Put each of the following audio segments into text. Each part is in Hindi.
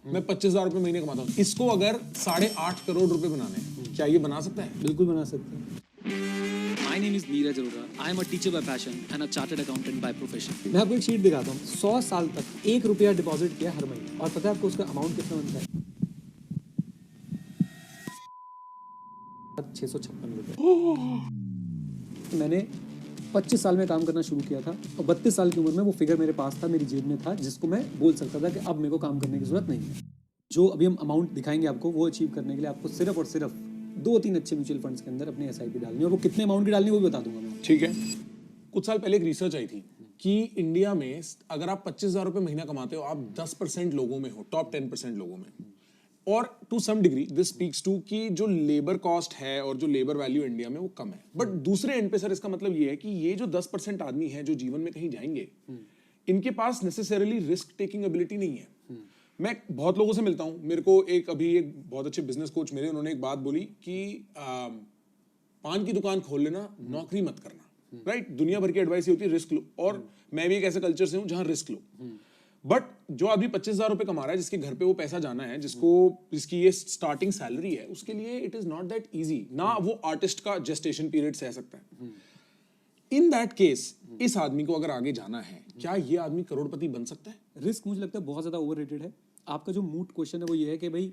मैं 25,000 रुपए महीने कमाता हूँ, इसको अगर 8.5 करोड़ रुपए बनाने हैं, क्या ये बना सकता है? बिल्कुल बना सकते हैं। My name is Neeraj Arora. I am a teacher by passion and a chartered accountant by profession. मैं आपको एक शीट दिखाता हूँ। 100 साल तक 1 रुपया डिपॉजिट किया हर महीने, और पता है आपको उसका अमाउंट कितना बनता है? 656 रुपये। मैंने 25 साल में काम करना शुरू किया था और 32 साल की उम्र में वो फिगर मेरे पास था, मेरी जेब में था, जिसको मैं बोल सकता था कि अब मेरे को काम करने की जरूरत नहीं है। जो अभी हम अमाउंट दिखाएंगे आपको, वो अचीव करने के लिए आपको सिर्फ और सिर्फ 2-3 अच्छे म्यूचुअल फंड्स के अंदर अपनी SIP डालनी है, और वो कितने अमाउंट की डालनी है वो भी बता दूंगा मैं। ठीक है। कुछ साल पहले एक रिसर्च आई थी कि इंडिया में अगर आप 25,000 रुपए महीना कमाते हो, आप 10% लोगों में हो, टॉप 10% लोगों में। और to some degree this speaks to कि जो लेबर कॉस्ट है और जो लेबर वैल्यू इंडिया में वो कम है। बट दूसरे एंड पे सर इसका मतलब ये है कि ये जो 10% आदमी है जो जीवन में कहीं जाएंगे, इनके पास नेसेसरली रिस्क टेकिंग एबिलिटी नहीं है। मैं बहुत लोगों से मिलता हूं, मेरे को एक बहुत अच्छे बिजनेस कोच मिले, उन्होंने एक बात बोली कि पान की दुकान खोल लेना, नौकरी मत करना। राइट? दुनिया भर की एडवाइस ये होती है रिस्क लो, और मैं भी एक ऐसे कल्चर से हूं जहां रिस्क लो। बट जो आदमी 25,000 रुपए कमा रहा है, जिसके घर पे वो पैसा जाना है, जिसकी ये स्टार्टिंग सैलरी है, उसके लिए it is not that easy ना। वो आर्टिस्ट का जेस्टेशन पीरियड सह सकता है। इन दैट केस इस आदमी को अगर आगे जाना है, क्या ये आदमी करोड़पति बन सकता है? रिस्क मुझे लगता है बहुत ज़्यादा ओवररेटेड है। आपका जो मूट क्वेश्चन है वो ये है कि भाई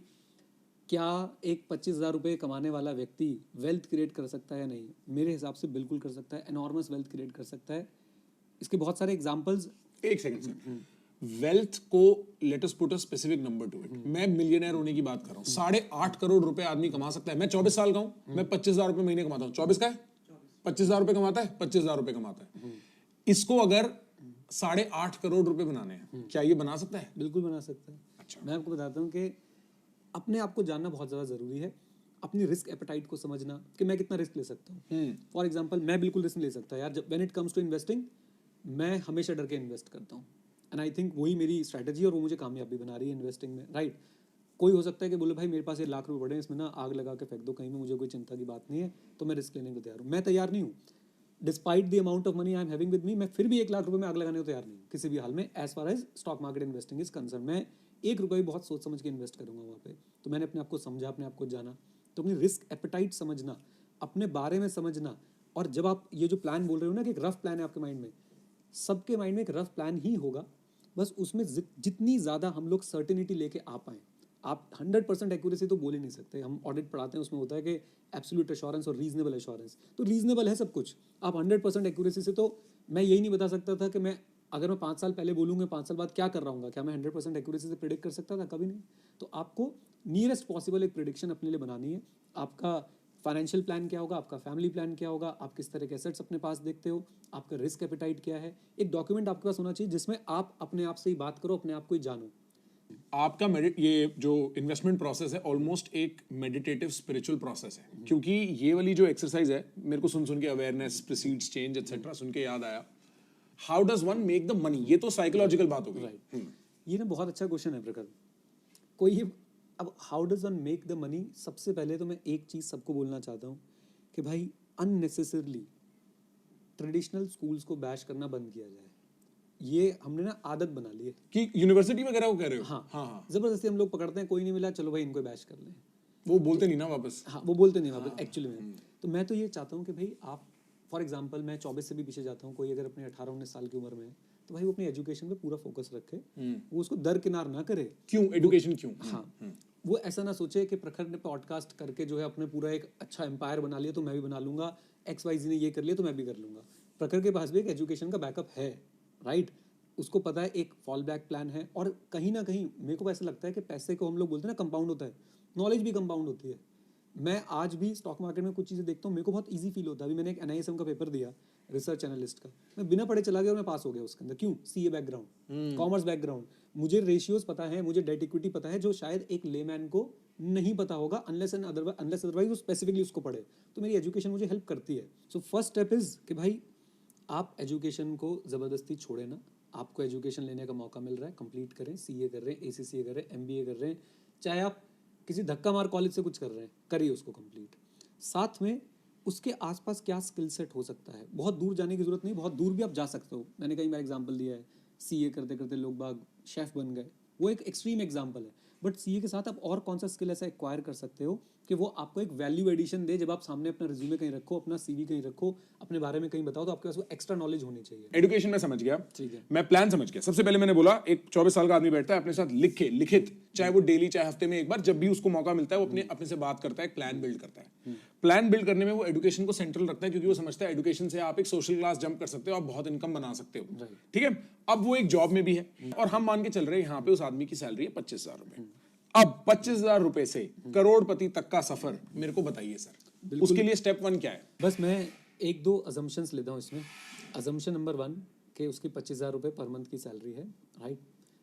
क्या एक 25,000 रुपये कमाने वाला व्यक्ति वेल्थ क्रिएट कर सकता है या नहीं? मेरे हिसाब से बिल्कुल कर सकता है, एनॉर्मस वेल्थ क्रिएट कर सकता है। इसके बहुत सारे एग्जांपल्स। एक सेकंड सर, वेल्थ को let us put a specific number two it. मैं मिलियनर होने की बात कर रहा हूँ। 8.5 करोड़ रुपए आदमी कमा सकता है। मैं 24 साल का हूँ, मैं 25,000 रुपए महीने कमाता हूँ। 24 का है, 25,000 रुपए कमाता है, 25,000 रुपए कमाता है। इसको अगर 8.5 करोड़ रुपए बनाने हैं, क्या ये बना सकता है? बिल्कुल बना सकता है। अच्छा। मैं आपको बताता हूँ कि अपने आप को जानना बहुत ज़्यादा ज़रूरी है। अपनी रिस्क एपेटाइट को समझना कि मैं कितना रिस्क ले सकता हूँ। फॉर एग्जांपल, मैं बिल्कुल रिस्क ले सकता यार। जब when it comes to investing, मैं हमेशा डर के इन्वेस्ट करता हूँ, एंड आई थिंक वही मेरी स्ट्रैटेजी और वो मुझे कामयाबी बना रही है इन्वेस्टिंग में। राइट? कोई हो सकता है कि बोले भाई मेरे पास ये लाख रुपए पड़े हैं, इसमें ना आग लगा के फेंक दो कहीं में, मुझे कोई चिंता की बात नहीं है, तो मैं रिस्क लेने को तैयार हूँ। मैं तैयार नहीं हूँ। Despite the amount of money I am having with me, मैं फिर भी 1 लाख रुपए में आग लगाने को तैयार नहीं किसी भी हाल में। As far as stock market investing is concern, मैं 1 रुपये भी बहुत सोच समझ के इन्वेस्ट करूंगा वहाँ पे। तो मैंने अपने आप को समझा, अपने आप को जाना। तो अपनी रिस्क एपेटाइट समझना, अपने बारे में समझना। और जब आप ये जो प्लान बोल रहे हो ना कि एक रफ प्लान है आपके माइंड में, सबके माइंड में एक रफ प्लान ही होगा, बस उसमें जितनी ज़्यादा हम लोग सर्टेनिटी लेके आ पाएँ। आप 100% एक्यूरेसी तो बोल ही नहीं सकते। हम ऑडिट पढ़ाते हैं, उसमें होता है कि एब्सोल्यूट एश्योरेंस और रीजनेबल एश्योरेंस। तो रीजनेबल है सब कुछ। आप 100% एक्यूरेसी से, तो मैं यही नहीं बता सकता था कि मैं अगर मैं 5 साल पहले बोलूँगा 5 साल बाद क्या कर रहा हूँ, क्या मैं 100% एक्यूरेसी से प्रिडिक्ट कर सकता था? कभी नहीं। तो आपको नियरेस्ट पॉसिबल एक प्रिडिक्शन अपने लिए बनानी है। आपका फाइनेंशियल प्लान क्या होगा, आपका फैमिली प्लान क्या होगा, आप किस तरह के एसेट्स अपने पास देखते हो, आपका रिस्क एपेटाइट क्या है। एक डॉक्यूमेंट आपके पास होना चाहिए जिसमें आप अपने आप से ही बात करो, अपने आप को ही जानो। आपका ये जो इन्वेस्टमेंट प्रोसेस है ऑलमोस्ट एक मेडिटेटिव स्पिरिचुअल प्रोसेस है, क्योंकि ये वाली जो एक्सरसाइज है, मेरे को सुन के अवेयरनेस प्रीसीड्स चेंज एटसेट्रा सुन के याद आया, how does one make the money? ये तो साइकोलॉजिकल बात हो गई। राइट। ये ना बहुत अच्छा क्वेश्चन है प्रखर। कोई ये, अब how does one make the money, सबसे पहले तो मैं एक चीज़ सबको बोलना चाहता हूँ कि भाई अननेसेसरली ट्रेडिशनल स्कूल्स को बैश करना बंद किया जाए। ये हमने ना आदत बना ली है कि यूनिवर्सिटी वगैरह को कह रहे हो? हाँ हाँ। जबरदस्ती हम लोग पकड़ते हैं, कोई नहीं मिला चलो भाई इनको बैश कर लें। वो बोलते नहीं ना वापस। हाँ, वो बोलते नहीं वापस एक्चुअली में। तो मैं तो ये चाहता हूँ कि भाई आप, फॉर एग्जांपल मैं 24 से भी पीछे जाता हूँ, कोई अगर अपने 18-19 साल की उम्र में है, तो भाई वो अपनी एजुकेशन पे पूरा फोकस रखे। वो उसको दरकिनार ना करे। क्यों एजुकेशन क्यों? हाँ, वो ऐसा ना सोचे कि प्रखर ने पॉडकास्ट करके जो है अपने पूरा एक अच्छा एम्पायर बना लिया तो मैं भी बना लूंगा, XYZ ने ये कर लिया तो मैं भी कर लूंगा। प्रखर के पास भी एक एजुकेशन का बैकअप है। राइट? उसको पता है एक फॉल बैक प्लान है। और कहीं ना कहीं मेरे को ऐसा लगता है कि पैसे को हम लोग बोलते हैं ना कंपाउंड होता है, नॉलेज भी कंपाउंड होती है। मैं आज भी स्टॉक मार्केट में कुछ चीज़ें देखता हूँ, मेरे को बहुत इजी फील होता है। अभी मैंने एक NISM का पेपर दिया, रिसर्च एनालिस्ट का, मैं बिना पढ़े चला गया और मैं पास हो गया उसके अंदर। क्यों? CA बैकग्राउंड, कॉमर्स बैकग्राउंड, मुझे रेशियोज पता है, मुझे डेट इक्विटी पता है, जो शायद एक लेमैन को नहीं पता होगा अनलेस अदरवाइज वो स्पेसिफिकली उसको पढ़े। तो मेरी एजुकेशन मुझे हेल्प करती है। सो फर्स्ट स्टेप इज कि भाई आप एजुकेशन को ज़बरदस्ती छोड़े ना। आपको एजुकेशन लेने का मौका मिल रहा है, कंप्लीट करें। CA कर रहे हैं, ACCA कर रहे हैं, MBA कर रहे हैं, चाहे आप किसी धक्का मार कॉलेज से कुछ कर रहे हैं, करिए उसको कंप्लीट। साथ में उसके आसपास क्या स्किल सेट हो सकता है, बहुत दूर जाने की जरूरत नहीं, बहुत दूर भी आप जा सकते हो। मैंने कई बार एग्जांपल दिया है, CA करते करते लोग बाग शेफ बन गए, वो एक एक्सट्रीम एग्जांपल है। बट सीए के साथ आप और कौन सा स्किल ऐसा एक्वायर कर सकते हो कि वो आपको एक वैल्यू एडिशन दे, जब आप सामने अपना रिज्यूमे कहीं रखो, अपना सीवी कहीं रखो, अपने बारे में कहीं बताओ, तो आपके पास वो एक्स्ट्रा नॉलेज होनी चाहिए। एडुकेशन में समझ गया, ठीक है। मैं प्लान समझ गया। सबसे पहले मैंने बोला एक 24 साल का आदमी बैठता है अपने साथ लिखित, चाहे वो डेली चाहे हफ्ते में एक बार, जब भी उसको मौका मिलता है वो अपने से बात करता है, एक प्लान बिल्ड करता है। प्लान बिल्ड करने में वो एडुकेशन को सेंट्रल रखता है, क्योंकि वो समझता है एडुकेशन से आप एक सोशल क्लास जंप कर सकते हो, आप बहुत इनकम बना सकते हो। ठीक है, अब वो एक जॉब में भी है और हम मान के चल रहे हैं यहाँ पे उस आदमी की सैलरी है 25,000 रुपए। अब 25,000 रुपए से करोड़पति तक का सफर मेरे को बताइए सर, उसके लिए स्टेप 1 क्या है? बस मैं एक दो अजम्पशंस लेता हूँ इसमें। अजम्पशन नंबर 1 कि उसकी 25,000 रुपए पर मंथ की सैलरी है, राइट।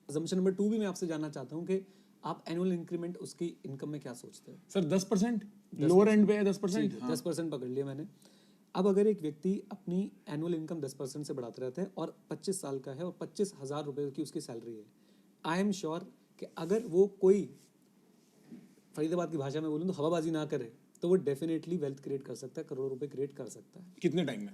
अजम्पशन नंबर 2 भी मैं आपसे जानना चाहता हूँ कि आप एनुअल इंक्रीमेंट उसकी इनकम में क्या सोचते हैं? सर 10%, लोअर एंड पे है 10%। 10% पकड़ लिया मैंने। अब अगर एक व्यक्ति अपनी एनुअल इनकम 10% से बढ़ाता रहता है और 25 साल का है और 25,000 रुपए की उसकी सैलरी है, आई एम श्योर कि अगर वो कोई फरीदाबाद की भाषा में बोलूँ तो हवाबाजी ना करे तो वो डेफिनेटली वेल्थ क्रिएट कर सकता है, करोड़ों रुपए क्रिएट कर सकता है। कितने टाइम में?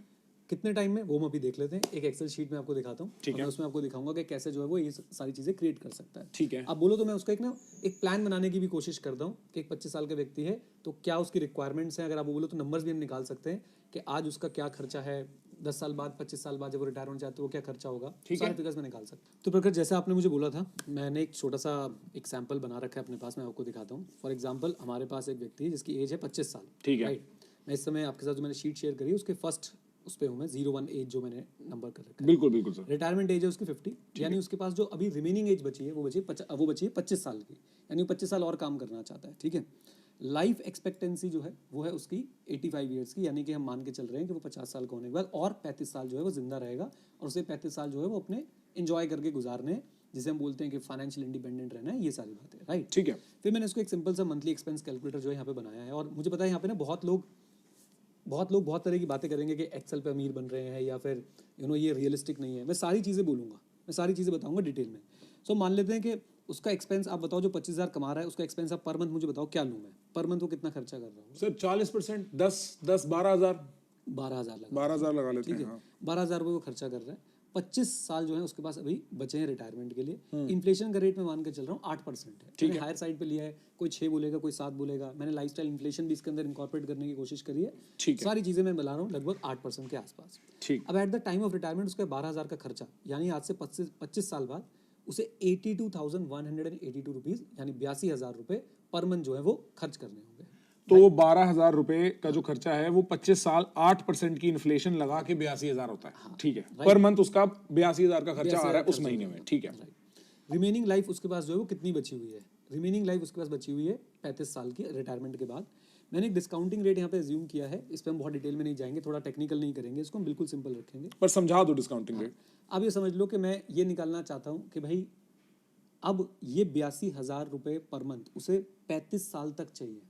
कितने टाइम में वो हम अभी देख लेते हैं। एक एक्सेल शीट में आपको दिखाता हूँ, ठीक है। मैं उसमें आपको दिखाऊंगा कि कैसे जो है वो ये सारी चीजें क्रिएट कर सकता है। ठीक है। आप बोलो तो मैं उसका एक प्लान बनाने की भी कोशिश करता हूँ कि एक 25 साल का व्यक्ति है तो क्या उसकी रिक्वायरमेंट्स हैं। अगर आप बोलो तो नंबर्स भी हम निकाल सकते हैं कि आज उसका क्या खर्चा है, 10 साल बाद 25 साल बाद जब वो रिटायर होना चाहते हो वो क्या खर्चा होगा, सारे फिगर्स में निकाल सकते हैं। तो प्रखर जैसा आपने मुझे बोला था, मैंने एक छोटा सा एक सैंपल बना रखा है अपने पास, मैं आपको दिखाता हूँ। फॉर एग्जाम्पल हमारे पास एक व्यक्ति है जिसकी एज है 25 साल। ठीक है। राइट। मैं इस समय आपके साथ जो मैंने शीट शेयर करी उसके फर्स्ट उस पे हूँ मैं, 01 एज जो मैंने नंबर कर रखा है। बिल्कुल बिल्कुल सर। रिटायरमेंट एज है उसकी 50, यानी उसके पास जो अभी रिमेनिंग एज बची है वो बची है 25 साल की, यानी वो 25 साल और काम करना चाहता है। ठीक है। लाइफ एक्सपेक्टेंसी जो है वो है उसकी 85 ईयर्स की, यानी कि हम मान के चल रहे हैं कि वो 50 साल का होने के बाद और 35 साल जो है वो जिंदा रहेगा और उसे 35 साल जो है वो अपने एंजॉय करके गुजारने हैं, जिसे हम बोलते हैं कि फाइनेंशियल इंडिपेंडेंट रहना है, ये सारी बातें। राइट। ठीक है। फिर मैंने इसको एक सिंपल सा मंथली एक्सपेंस कैलकुलेटर जो है यहाँ पे बनाया है, और मुझे पता है यहाँ पे ना बहुत लोग बहुत तरह की बातें करेंगे कि एक्सेल पे अमीर बन रहे हैं या फिर ये रियलिस्टिक नहीं है। मैं सारी चीज़ें बोलूँगा, मैं सारी चीज़ें बताऊँगा डिटेल में। सो मान लेते हैं कि उसका एक्सपेंस आप बताओ, जो 25,000 कमा रहा है उसका एक्सपेंस आप पर मंथ मुझे बताओ क्या लूँ मैं, पर मंथ वो कितना खर्चा कर रहा हूँ? सर 40%, 10 12,000 12,000 लगा। 12,000 लगा लेते ठीक हैं। है। हाँ। 12,000 रुपये वो खर्चा कर रहा है। 25 साल जो है उसके पास अभी बचे हैं रिटायरमेंट के लिए। इन्फ्लेशन का रेट मैं मान के चल रहा हूँ 8% है। मैंने हायर साइड पे लिया है, कोई 6 बोलेगा कोई 7 बोलेगा। मैंने लाइफस्टाइल इन्फ्लेशन भी इसके अंदर इंकॉर्पोरेट करने की कोशिश करी है। ठीक है। सारी चीजें मैं मिला रहा हूँ लगभग 8% के आसपास। ठीक। अब at the time of retirement उसका 12,000 का खर्चा, यानी आज से 25 साल बाद उसे 82,182 रुपीज यानी 82,000 रुपये पर मंथ जो है वो खर्च करने होंगे। तो वो 12,000 रुपए का जो खर्चा है वो 25 साल 8% की इन्फ्लेशन लगा के 82,000 होता है। ठीक है। पर मंथ उसका 82,000 का खर्चा आ रहा है उस महीने में। ठीक है। रिमेनिंग लाइफ उसके पास जो है वो कितनी बची हुई है? रिमेनिंग लाइफ उसके पास बची हुई है 35 साल की रिटायरमेंट के बाद। मैंने एक डिस्काउंटिंग रेट यहाँ पे अज्यूम किया है, इस पर हम बहुत डिटेल में नहीं जाएंगे, थोड़ा टेक्निकल नहीं करेंगे, इसको हम बिल्कुल सिंपल रखेंगे। पर समझा दो डिस्काउंटिंग रेट। अब ये समझ लो कि मैं ये निकालना चाहता हूँ कि भाई अब ये 82,000 रुपये पर मंथ उसे 35 साल तक चाहिए।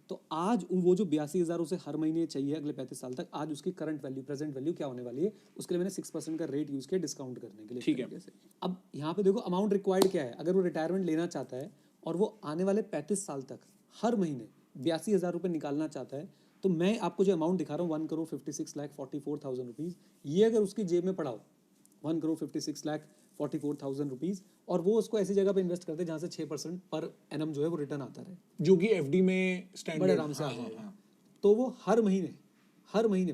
तो आज वो जो 82,000 उसे हर महीने चाहिए अगले 35 साल तक, आज उसकी करंट वैल्यू प्रेजेंट वैल्यू क्या होने वाली है, उसके लिए मैंने 6% का रेट यूज किया डिस्काउंट करने के लिए। ठीक है। अब यहाँ पे देखो अमाउंट रिक्वायर्ड क्या है। अगर वो रिटायरमेंट लेना चाहता है और वो आने वाले 35 साल तक हर महीने 82,000 रुपये निकालना चाहता है, तो मैं आपको जो अमाउंट दिखा रहा हूँ 1,56,44,000 रुपीज़, ये अगर उसकी जेब में पड़ा हो 1,56,44,000 रुपीज़, और वो उसको ऐसी जगह पे इन्वेस्ट करते हैं जहाँ से 6% पर एनम जो है वो रिटर्न आता रहे, जो कि एफडी में स्टैंडर्ड बड़े आराम से आ जाएगा। तो वो हर महीने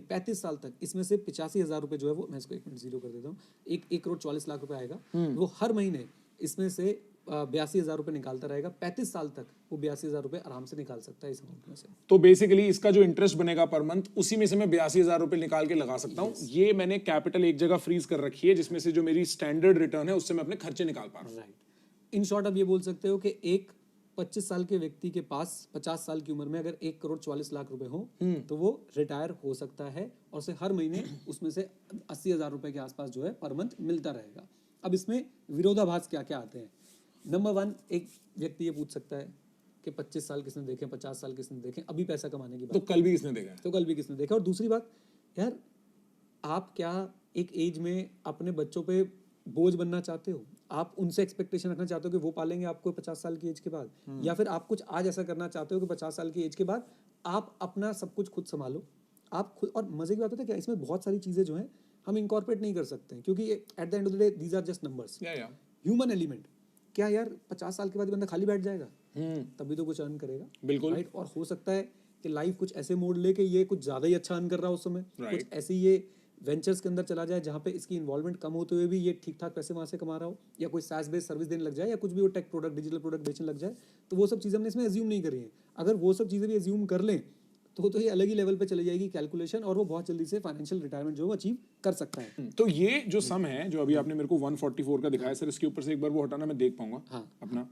35 साल तक इसमें से 85,000 रुपये जो है वो, मैं इसको 1 मिनट जीरो कर देता हूँ, 1,40,00,000 रुपये आएगा। वो हर महीने इसमें से 82,000 रुपये निकालता रहेगा। 35 साल तक वो 82,000 रुपये आराम से निकाल सकता है इस अमाउंट में से। तो बेसिकली इसका जो इंटरेस्ट बनेगा पर मंथ, उसी में से मैं 82,000 रुपए निकाल के लगा सकता हूँ। ये मैंने कैपिटल एक जगह फ्रीज कर रखी है, जिसमें से जो मेरी स्टैंडर्ड रिटर्न है उससे मैं अपने खर्चे निकाल पा रहा हूँ। राइट। इन शॉर्ट आप ये बोल सकते हो कि एक 25 साल के व्यक्ति के पास 50 साल की उम्र में अगर 1,40,00,000 रुपए हो तो वो रिटायर हो सकता है, और उसे हर महीने उसमें से 80,000 रुपए के आसपास जो है पर मंथ मिलता रहेगा। अब इसमें विरोधाभास क्या क्या आते हैं? नंबर 1, एक व्यक्ति ये पूछ सकता है कि 25 साल किसने देखे, 50 साल किसने देखे, अभी पैसा कमाने की बात तो कल भी किसने देखा है? तो कल भी किसने देखा। और दूसरी बात, यार आप क्या एक एज में अपने बच्चों पे बोझ बनना चाहते हो? आप उनसे एक्सपेक्टेशन रखना चाहते हो कि वो पालेंगे आपको 50 साल की एज के बाद, या फिर आप कुछ आज ऐसा करना चाहते हो कि 50 साल की एज के बाद आप अपना सब कुछ खुद संभालो, आप खुद। और मजे की बात होता है क्या, इसमें बहुत सारी चीजें जो हैं हम इनकॉर्पोरेट नहीं कर सकते हैं, क्योंकि at the end of the day these are just numbers. Human element, क्या यार 50 साल के बाद ये बंदा खाली बैठ जाएगा? तभी तो कुछ अर्न करेगा, बिल्कुल। राइट। और हो सकता है कि लाइफ कुछ ऐसे मोड़ ले कि ये कुछ ज्यादा ही अच्छा अर्न कर रहा हो उस समय, Right. कुछ ऐसी ये वेंचर्स के अंदर चला जाए जहाँ पे इसकी इन्वॉल्वमेंट कम होते हुए भी ये ठीक ठाक पैसे वहाँ से कमा रहा हो, या कोई SaaS बेस्ड सर्विस देने लग जाए, या कुछ भी वो टेक प्रोडक्ट, डिजिटल प्रोडक्ट बेचने लग जाए। तो वो सब चीज़ें हमने इसमें एज्यूम नहीं करी हैं। अगर वो सब चीज़ें भी एज्यूम कर लें तो ये अलग ही लेवल पे चली जाएगी कैलकुलेशन, और वो बहुत जल्दी से फाइनेंशियल रिटायरमेंट जो है वो अचीव कर सकता है। तो ये जो सम है जो अभी आपने मेरे को 144 का दिखाया सर, इसके ऊपर से एक बार वो हटाना, मैं देख पाऊंगा हाँ, अपना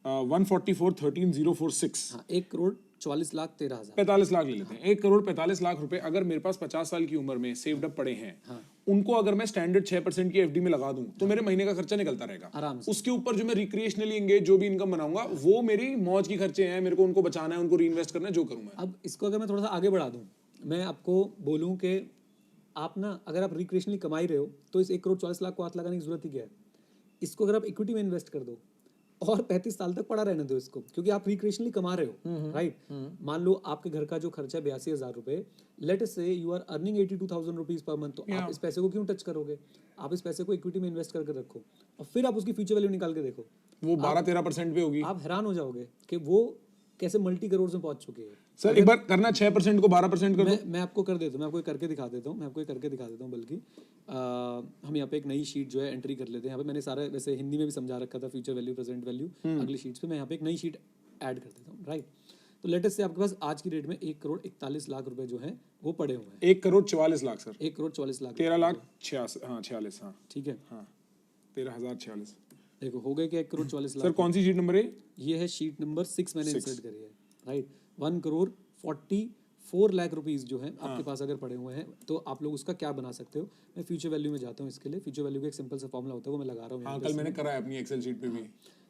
144,13,046 हाँ, 1,44,13,000। 45 लाख ले लेते हैं। 1,45 लाख रुपए अगर मेरे पास 50 साल की उम्र में सेव्ड अप पड़े हैं, उनको अगर मैं स्टैंडर्ड 6% की एफडी में लगा दूं तो मेरे महीने का खर्चा निकलता रहेगा आराम से। उसके ऊपर जो मैं रिक्रिएशनली एंगेज जो भी इनकम बनाऊंगा वो मेरी मौज की खर्चे हैं, मेरे को उनको बचाना है, उनको रीइन्वेस्ट करना है, जो करूं मैं। अब इसको अगर मैं थोड़ा सा आगे बढ़ा दूं, मैं आपको बोलूं कि आप ना अगर आप रिक्रिएशनली कमा ही रहे हो तो इस 1,40,00,000 को हाथ लगाने की जरूरत ही क्या है? इसको अगर आप इक्विटी में इन्वेस्ट कर दो और 35 साल तक पड़ा रहने दो इसको, क्योंकि आप रिक्रिएशनली कमा रहे हो, राइट। मान लो आपके घर का जो खर्चा है 82,000 रुपए, let us say you are earning 82,000 rupees per month, तो आप इस पैसे को क्यों टच करोगे? आप इस पैसे को इक्विटी में इन्वेस्ट करके रखो और फिर आप उसकी फ्यूचर वैल्यू निकाल के देखो, वो 12-13% पे होगी। आप हैरान हो जाओगे कि वो कैसे मल्टी करोड़ में पहुंच चुके हैं। सर एक बार करना 6% को 12% कर दो। मैं आपको कर देता हूँ, मैं आपको करके दिखा देता हूँ, बल्कि हम यहाँ पे एक नई शीट जो है एंट्री कर लेते हैं। यहाँ पे मैंने सारा वैसे हिंदी में भी समझा रखा था, फ्यूचर वैल्यू, प्रेजेंट वैल्यू, अगली शीट्स पे मैं यहाँ पे एक नई शीट ऐड कर देता हूँ, राइट। तो लेटेस्ट से आपके पास आज की डेट में 1,41,00,000 रुपए जो है वो पड़े हुए हैं। 1,44,00,000 सर। 1,44,00,000, 13,46,000 हाँ, ठीक है। हाँ 13,046। देखो हो गए क्या 1,44,00,000। सर कौन सी शीट नंबर है? ये है शीट नंबर 6 मैंने इंसर्ट करी है, राइट। 1,44,00,000 रुपीस जो है आपके पास अगर पड़े हुए हैं तो आप लोग उसका क्या बना सकते हो। मैं फ्यूचर वैल्यू में जाता हूँ इसके लिए। फ्यूचर वैल्यू का एक सिंपल सा फॉर्मूला होता है, वो मैं लगा रहा हूँ। हाँ कल मैंने करा है अपनी एक्सेल शीट पे भी।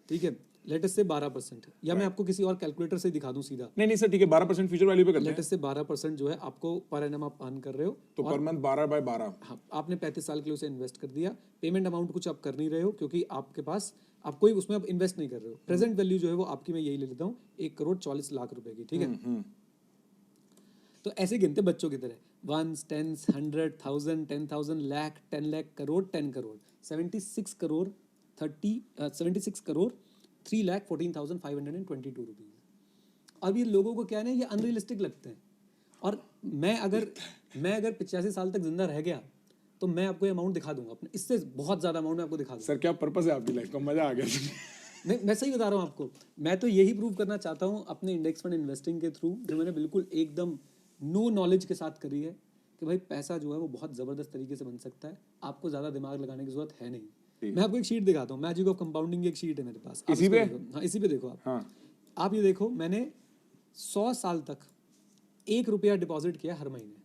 ठीक है, लेटेस्ट से 12%, या मैं आपको किसी और कैलकुलेटर से दिखा दूं सीधा। नहीं सर ठीक है, 12% फ्यूचर वैल्यू पे करते हैं। लेटेस्ट से 12% जो है आपको पर एनम आप अर्न कर रहे हो, तो पर मंथ 12/12। हाँ, आपने 35 साल के लिए उसे इन्वेस्ट कर दिया। पेमेंट अमाउंट कुछ आप कर नहीं रहे हो क्योंकि आपके पास आप कोई उसमें आप इन्वेस्ट नहीं कर रहे हो। प्रेजेंट वैल्यू जो है वो आपकी मैं यही ले लेता हूँ 1,40,00,000 रुपए की, ठीक है। तो ऐसे गिनते बच्चों की तरह, 1s 10s 100 1000 10,000 lakh 10 lakh crore 10 crore 76 crore 3,14,522 rupees. अब ये लोगों को क्या है ना, ये अनरियलिस्टिक लगते हैं। और मैं अगर 85 साल तक जिंदा रह गया तो मैं आपको ये अमाउंट दिखा दूंगा अपने, इससे बहुत ज्यादा अमाउंट मैं आपको दिखा दूंगा। सर क्या पर्पस है आपकी लाइफ का? मजा आ गया। नहीं, मैं सही बता रहा हूँ आपको। मैं तो यही प्रूव करना चाहता हूँ अपने इंडेक्स फंड इन्वेस्टिंग के थ्रू, जो मैंने बिल्कुल एकदम नो नॉलेज के साथ करी है, कि भाई पैसा जो है वो बहुत जबरदस्त तरीके से बन सकता है। आपको ज्यादा दिमाग लगाने की जरूरत है नहीं। मैं आपको एक शीट दिखाता हूँ, मैजिक ऑफ कंपाउंडिंग की एक शीट है मेरे पास। इसी पे? हाँ इसी पे देखो आप। हाँ आप ये देखो, मैंने 100 साल तक 1 रुपया डिपॉजिट किया हर महीने।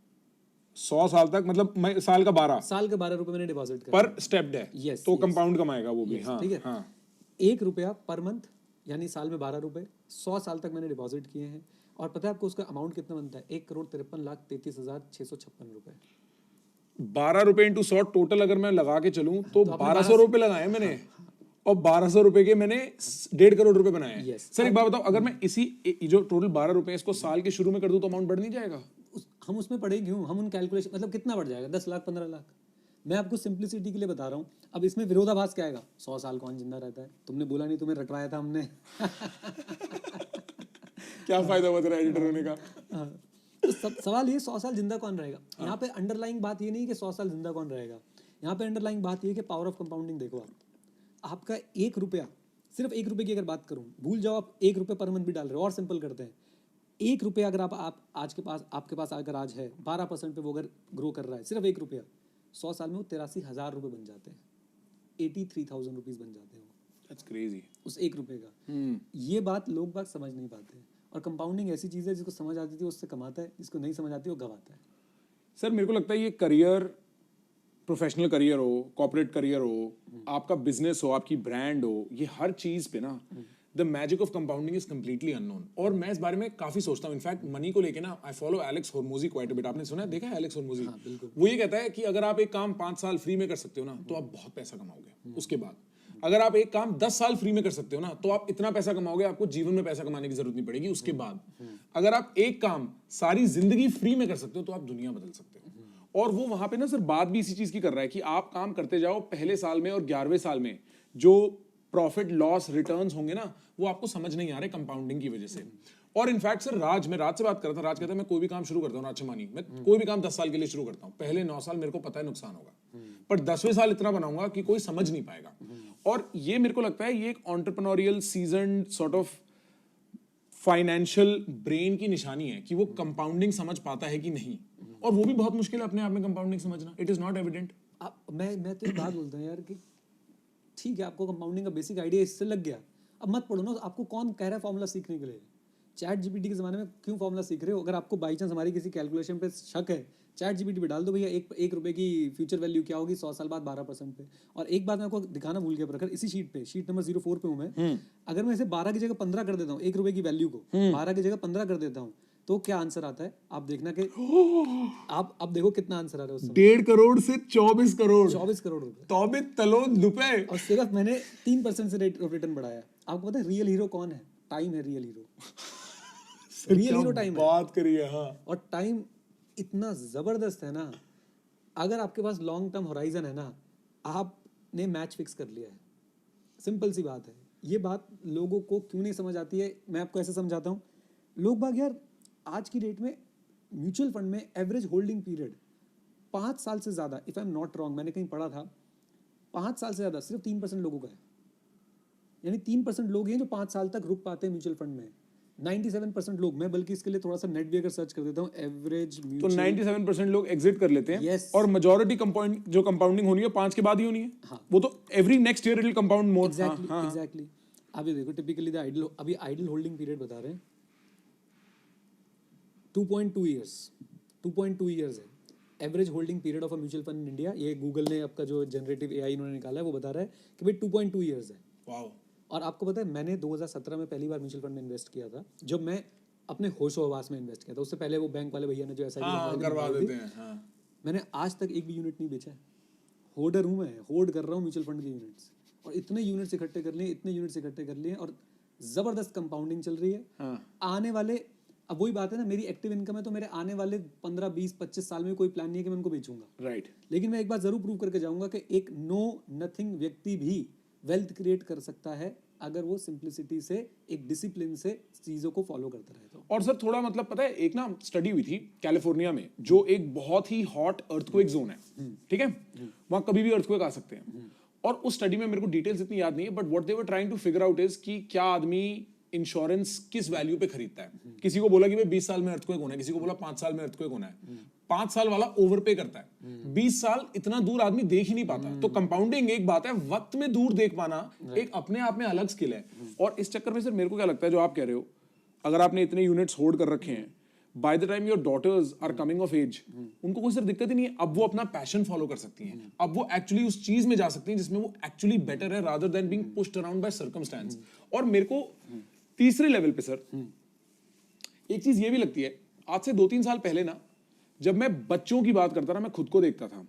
100 साल तक मतलब साल का 12? साल का 12 रुपए मैंने डिपॉजिट किया। पर स्टेप्ड है। Yes, तो yes. कंपाउंड कमाएगा वो भी। हाँ ठीक है। हाँ 1 रुपया पर मंथ, यानी साल में 12 रुपए, 100 साल तक मैंने डिपॉजिट किए हैं। और पता है आपको उसका अमाउंट कितना बनता है? 1,53,33,656 रुपए। 12 रुपए इंटू 100 टोटल अगर मैं लगा के चलूं तो 1200 रुपए लगाए मैंने। और 1200 रुपए के मैंने 1.5 करोड़ रुपए बनाए हैं। Yes. सर एक बात बताओ, अगर मैं इसी जो टोटल 12 रुपए इसको साल के शुरू में कर दूं तो अमाउंट बढ़ नहीं जाएगा? हम उसमें पढ़े क्यों? हम उन कैलकुलेशन, मतलब कितना बढ़ जाएगा? 10 लाख 15 लाख। मैं आपको सिंप्लिसिटी के लिए बता रहा हूँ। अब इसमें विरोधाभास क्या आएगा? 100 साल कौन जिंदा रहता है? तुमने बोला नहीं, तुम्हें रटवाया था हमने। क्या फायदा हुआ तेरा एडिटर होने का? तो सवाल ये, 100 साल जिंदा कौन रहेगा? यहाँ पे अंडरलाइंग बात ये नहीं कि 100 साल जिंदा कौन रहेगा। यहाँ पे अंडरलाइंग बात ये कि पावर ऑफ कंपाउंडिंग देखो आप। आपका 1 रुपया, सिर्फ 1 रुपये की अगर बात करूँ, भूल जाओ आप 1 रुपये पर मंथ भी डाल रहे हो, और सिंपल करते हैं। 1 रुपया अगर आप आज के पास, आपके पास अगर आज है 12% पे वो अगर ग्रो कर रहा है, सिर्फ 1 रुपया, 100 साल में वो 83,000 रुपये बन जाते हैं। 83,000 रुपीज बन जाते हैं वो। That's crazy. उस 1 रुपये का। ये बात लोग बात समझ नहीं पाते हैं। और कंपाउंडिंग ऐसी चीज़ है, जिसको समझ आती है उससे कमाता है, जिसको नहीं समझ आती वो गवाता है। सर मेरे को लगता है ये करियर, प्रोफेशनल करियर हो, कॉर्पोरेट करियर हो, आपका बिजनेस हो, आपकी ब्रांड हो, ये हर चीज पे ना the magic of compounding is completely unknown. और मैं इस बारे में काफी सोचता हूँ। इनफैक्ट मनी को लेके ना I follow Alex Hormozi quite a bit. आपने सुना है, देखा है एलेक्स होर्मोजी? वो ये कहता है कि अगर आप एक काम 5 साल फ्री में कर सकते हो ना तो आप बहुत पैसा कमाओगे। उसके बाद अगर आप एक काम 10 साल फ्री में कर सकते हो ना तो आप इतना पैसा कमाओगे, आपको जीवन में पैसा कमाने की जरूरत नहीं पड़ेगी। उसके बाद अगर आप एक काम सारी जिंदगी फ्री में कर सकते हो तो आप दुनिया बदल सकते हो। और वो वहां पे ना सर बात भी इसी चीज की कर रहा है कि आप काम करते जाओ, पहले साल में और 11वें साल में जो प्रॉफिट लॉस रिटर्न्स होंगे ना, वो आपको समझ नहीं आ रहे कंपाउंडिंग की वजह से। और इनफैक्ट सर मैं राज से बात कर रहा था, राज कहता है मैं कोई भी काम शुरू करता हूँ, राज शमानी, मैं कोई भी काम 10 साल के लिए शुरू करता हूँ, पहले 9 साल मेरे को पता है नुकसान होगा, पर 10वें साल इतना बनाऊंगा कि कोई समझ नहीं पाएगा। और ये मेरे को लगता है ये एक entrepreneurial seasoned sort of financial brain की निशानी है कि वो कंपाउंडिंग समझ पाता है कि नहीं, और वो भी बहुत मुश्किल है अपने आप में कंपाउंडिंग समझना, इट इज नॉट एविडेंट। मैं तो एक बात बोलता हूँ यार कि ठीक है, आपको कंपाउंडिंग का बेसिक आइडिया इससे लग गया, अब मत पढ़ो ना, आपको कौन कह रहा है फॉर्मूला सीखने के लिए? चैट जीपीटी के ज़माने में क्यों फॉर्मूला सीख रहे हो? अगर आपको बाई चांस हमारी किसी कैलकुलेशन पे शक है, चैट जीपीटी पे डाल दो भैया, एक रुपए की फ्यूचर वैल्यू क्या होगी 100 साल बाद 12% पे। और एक बात मैं आपको दिखाना भूल गया, प्रखर, इसी शीट पे, शीट नंबर 04 पे हूँ मैं, अगर मैं इसे 12 की जगह 15 कर देता हूँ, 1 रुपए की वैल्यू को 12 की जगह 15 कर देता हूँ, तो क्या आंसर आता है आप देखना कि आप अब देखो कितना आंसर आ रहा है उस समय। 1.5 करोड़ से 24 करोड़ 24 करोड़ रुपए, 24 तलोन रुपए। और सिर्फ मैंने 3% से रेट ऑफ रिटर्न बढ़ाया। आपको पता है रियल हीरो कौन है? टाइम है real hero. Real hero time है। बात करिए, हाँ। और टाइम इतना जबरदस्त है ना, अगर आपके पास लॉन्ग टर्म होराइजन है ना, आपने मैच फिक्स कर लिया है। सिंपल सी बात है। ये बात लोगों को क्यों नहीं समझ आती है, मैं आपको ऐसे समझाता हूँ। लोग बाग यार आज की डेट में म्यूचुअल फंड में एवरेज होल्डिंग पीरियड 5 साल से ज्यादा, if I am not wrong, मैंने कहीं पढ़ा था 5 साल से ज्यादा सिर्फ 3% लोगों का है। यानी 3% लोग हैं जो 5 साल तक रुक पाते हैं म्यूचुअल फंड में। 97% लोग, मैं बल्कि इसके लिए थोड़ा सा नेट भी अगर सर्च कर देता हूँ, एवरेज तो 97% लोग एग्जिट कर लेते हैं। Yes. और मेजॉरिटी कंपाउंड जो कंपाउंडिंग होनी है 5 के बाद ही होनी है। हाँ. वो तो every next year it will compound more. Exactly. अब ये देखो टिपिकली द आइडल, अभी आइडल होल्डिंग पीरियड बता रहे हैं 2.2 इयर्स। 2.2 इयर्स है average holding period of a mutual fund in India. ये गूगल ने आपका जो जनरेटिव एआई इन्होंने निकाला है वो बता रहा है कि भाई 2.2 इयर्स है। वाओ। और आपको पता है मैंने 2017 में पहली बार म्यूचुअल फंड में इन्वेस्ट किया था, जब मैं अपने होशो हवास में इन्वेस्ट किया था। उससे पहले वो बैंक वाले भैया ने जो हाँ, करवा देते हैं। हाँ। मैंने आज तक एक भी यूनिट नहीं बेचा है। होल्डर हूँ मैं, होल्ड कर रहा हूँ म्यूचुअल फंड के यूनिट्स, और इतने यूनिट्स इकट्ठे कर लिए, इतने यूनिट्स इकट्ठे कर लिए, और जबरदस्त कंपाउंडिंग चल रही है। हाँ। आने वाले, अब वही बात है ना, मेरी एक्टिव इनकम है, तो मेरे आने वाले 15, 20, 25 साल में कोई प्लान नहीं है कि मैं उनको बेचूंगा। राइट। लेकिन मैं एक बात जरूर प्रूव करके जाऊंगा कि एक नो नथिंग व्यक्ति भी वेल्थ क्रिएट कर सकता है अगर वो सिंप्लिसिटी से, एक डिसिप्लिन से चीजों को फॉलो करता रहे तो। और सर थोड़ा मतलब पता है, एक ना स्टडी हुई थी कैलिफोर्निया में, जो एक बहुत ही हॉट अर्थक्वेक जोन है, ठीक है, वहां कभी भी अर्थक्वेक आ सकते हैं। और उस स्टडी में मेरे को डिटेल्स इतनी याद नहीं है, but what they were trying to figure out is कि क्या आदमी इंश्योरेंस किस वैल्यू पे खरीदता है। किसी को बोला कि भाई 20 साल में अर्थक्वेक होना है, किसी को बोला 5 साल में अर्थक्वेक होना है। 5 साल वाला ओवर पे करता है, 20 साल इतना दूर आदमी देख ही नहीं पाता। तो कंपाउंडिंग एक बात है, वक्त में दूर देख पाना एक अपने आप में अलग स्किल है। और इस चक्कर में सर मेरे को क्या लगता है, जो आप कह रहे हो, अगर आपने इतने यूनिट्स होल्ड कर रखे हैं, by the time your daughters are coming of age, उनको कोई सर दिक्कत ही नहीं है। अब वो अपना पैशन फॉलो कर सकती हैं, अब वो एक्चुअली उस चीज में जा सकती हैं जिसमें वो एक्चुअली बेटर है, rather than being pushed around by circumstance. और मेरे को तीसरे लेवल पे सर एक चीज ये भी लगती है, आज से 2-3 साल पहले ना, जब मैं बच्चों की बात करता था मैं खुद को देखता था,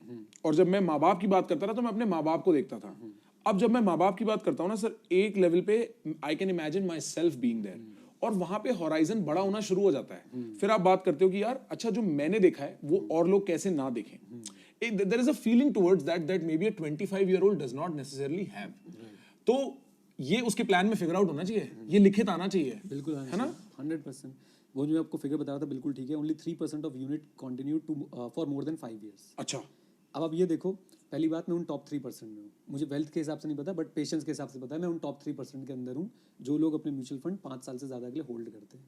और जब मैं माँ बाप की बात करता था तो मैं अपने माँ बाप को देखता था। अब जब मैं माँ बाप की बात करता हूँ ना सर, एक लेवल पे I can imagine myself being there, और वहां पे हॉराइजन बड़ा होना शुरू हो जाता है। फिर आप बात करते हो कि यार अच्छा, जो मैंने देखा है वो और लोग कैसे ना देखें। There is a feeling towards that may be a 25-year-old does not necessarily have. तो ये उसके प्लान में फिगर आउट होना चाहिए, ये लिखित आना चाहिए। बिल्कुल है ना? 100%। वो जो मैं आपको फिगर बता रहा था बिल्कुल ठीक है। Only 3% of unit continue to for more than 5 years। अच्छा। अब आप ये देखो, पहली बात मैं उन टॉप 3% में हूँ। मुझे वेल्थ के हिसाब से नहीं पता, बट पेशेंस के हिसाब से पता है, मैं उन टॉप 3% के अंदर हूँ जो लोग अपने म्यूचुअल फंड 5 साल से ज़्यादा के लिए होल्ड करते हैं।